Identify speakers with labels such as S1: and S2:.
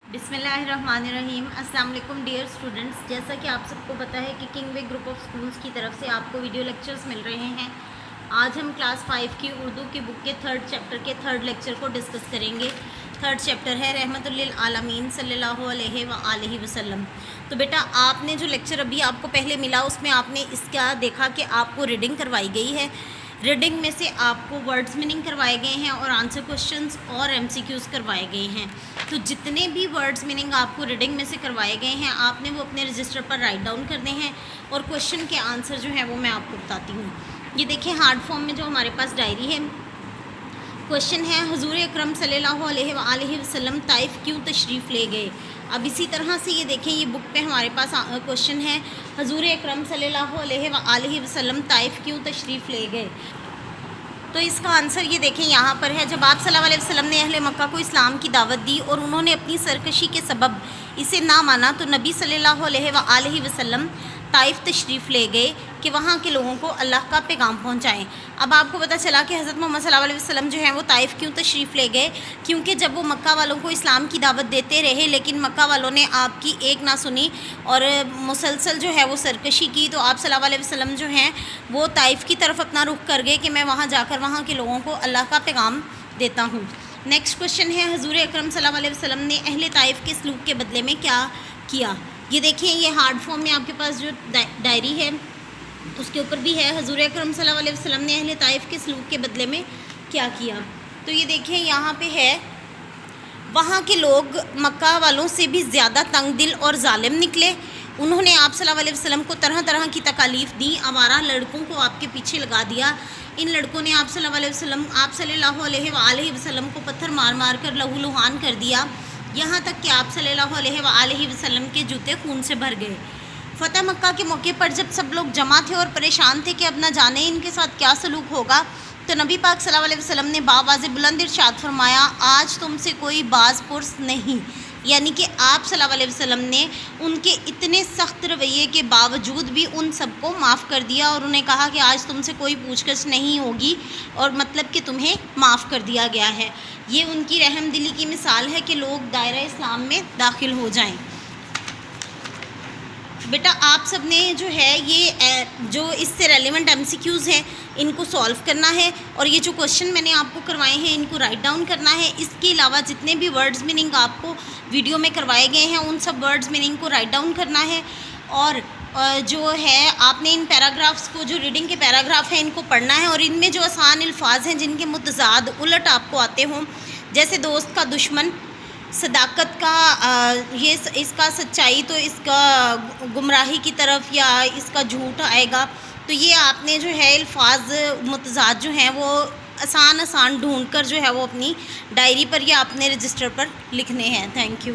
S1: बिस्मिल्लाहिर्रहमानिर्रहीम। अस्सलाम वालेकुम डियर स्टूडेंट्स। जैसा कि आप सबको पता है कि किंगवे ग्रुप ऑफ स्कूल्स की तरफ से आपको वीडियो लेक्चर्स मिल रहे हैं। आज हम क्लास 5 की उर्दू की बुक के 3rd चैप्टर के 3rd लेक्चर को डिस्कस करेंगे। 3rd चैप्टर है रहमतुल लिल आलमीन सल्लल्लाहु अलैहि वसल्लम। तो बेटा आपने जो लेक्चर अभी आपको पहले मिला उसमें आपने इसका देखा कि आपको रीडिंग करवाई गई है। रीडिंग में से आपको वर्ड्स मीनिंग करवाए गए हैं और आंसर क्वेश्चंस और एमसीक्यूज़ करवाए गए हैं। तो जितने भी वर्ड्स मीनिंग आपको रीडिंग में से करवाए गए हैं आपने वो अपने रजिस्टर पर राइट डाउन करने हैं और क्वेश्चन के आंसर जो हैं वो मैं आपको बताती हूँ। ये देखिए हार्ड फॉर्म में जो हमारे पास डायरी है। क्वेश्चन है हुजूर अकरम सल्लल्लाहु अलैहि वसल्लम ताइफ क्यों तशरीफ़ ले गए। अब इसी तरह से ये देखें ये बुक पे हमारे पास क्वेश्चन है हुजूर अकरम सल्लल्लाहु अलैहि वसल्लम ताइफ क्यों तशरीफ़ ले गए। तो इसका आंसर ये देखें यहाँ पर है। जब आप सल्लल्लाहु अलैहि वसल्लम ने अहले मक्का को इस्लाम की दावत दी और उन्होंने अपनी सरकशी के सबब इसे ना माना तो नबी सल्लल्लाहु अलैहि वसल्लम ताइफ तशरीफ़ ले गए कि वहाँ के लोगों को अल्लाह का पैगाम पहुँचाएँ। अब आपको पता चला कि हज़रत मोहम्मद सल्लल्लाहु अलैहि वसल्लम जो हैं वो ताइफ क्यों तशरीफ़ ले गए, क्योंकि जब वो मक्का वालों को इस्लाम की दावत देते रहे लेकिन मक्का वालों ने आपकी एक ना सुनी और मुसलसल जो है वो सरकशी की, तो आप सल्लल्लाहु अलैहि वसल्लम जो हैं वो ताइफ की तरफ अपना रुख कर गए कि मैं वहाँ जाकर वहाँ के लोगों को अल्लाह का पैगाम देता हूँ। नेक्स्ट क्वेश्चन है हुजूर अकरम सल्लल्लाहु अलैहि वसल्लम ने अहले ताइफ के सलूक के बदले में क्या किया। ये देखिए ये हार्ड फॉर्म में आपके पास जो डायरी है उसके ऊपर भी है हुजूर अकरम सल्लल्लाहु अलैहि वसल्लम ने अहले ताइफ के सलूक के बदले में क्या किया। तो ये देखिए यहाँ पे है वहाँ के लोग मक्का वालों से भी ज़्यादा तंग दिल और जालिम निकले। उन्होंने आप सल्लल्लाहु अलैहि वसल्लम को तरह तरह की तकालीफ दी। आवारा लड़कों को आपके पीछे लगा दिया। इन लड़कों ने आप सल्लल्लाहु अलैहि वसल्लम को पत्थर मार मार कर लहूलुहान कर दिया, यहाँ तक कि आप सल्लल्लाहु अलैहि वसल्लम के जूते खून से भर गए। फ़तह मक्का के मौके पर जब सब लोग जमा थे और परेशान थे कि अब न जाने इनके साथ क्या सलूक होगा, तो नबी पाक सल्लल्लाहु अलैहि वसल्लम ने बावाज़े बुलंद इरशाद फरमाया आज तुमसे कोई बाज़ पुरस नहीं। यानी कि आप सल्लल्लाहु अलैहि वसल्लम ने उनके इतने सख्त रवैये के बावजूद भी उन सबको माफ़ कर दिया और उन्हें कहा कि आज तुमसे कोई पूछगछ नहीं होगी और मतलब कि तुम्हें माफ़ कर दिया गया है। ये उनकी रहम दिली की मिसाल है कि लोग दायरा इस्लाम में दाखिल हो जाएं। बेटा आप सब ने जो है ये जो इससे रेलिवेंट एमसीक्यूज़ हैं इनको सॉल्व करना है और ये जो क्वेश्चन मैंने आपको करवाए हैं इनको राइट डाउन करना है। इसके अलावा जितने भी वर्ड्स मीनिंग आपको वीडियो में करवाए गए हैं उन सब वर्ड्स मीनिंग को राइट डाउन करना है। और जो है आपने इन पैराग्राफ्स को जो रीडिंग के पैराग्राफ हैं इनको पढ़ना है और इनमें जो आसान अल्फाज हैं जिनके मुतज़ाद उलट आपको आते हों, जैसे दोस्त का दुश्मन, सदाकत का ये इसका सच्चाई तो इसका गुमराही की तरफ या इसका झूठ आएगा। तो ये आपने जो है अल्फाज मुतज़ाद जो हैं वो आसान ढूंढ कर जो है वो अपनी डायरी पर या अपने रजिस्टर पर लिखने हैं। Thank you.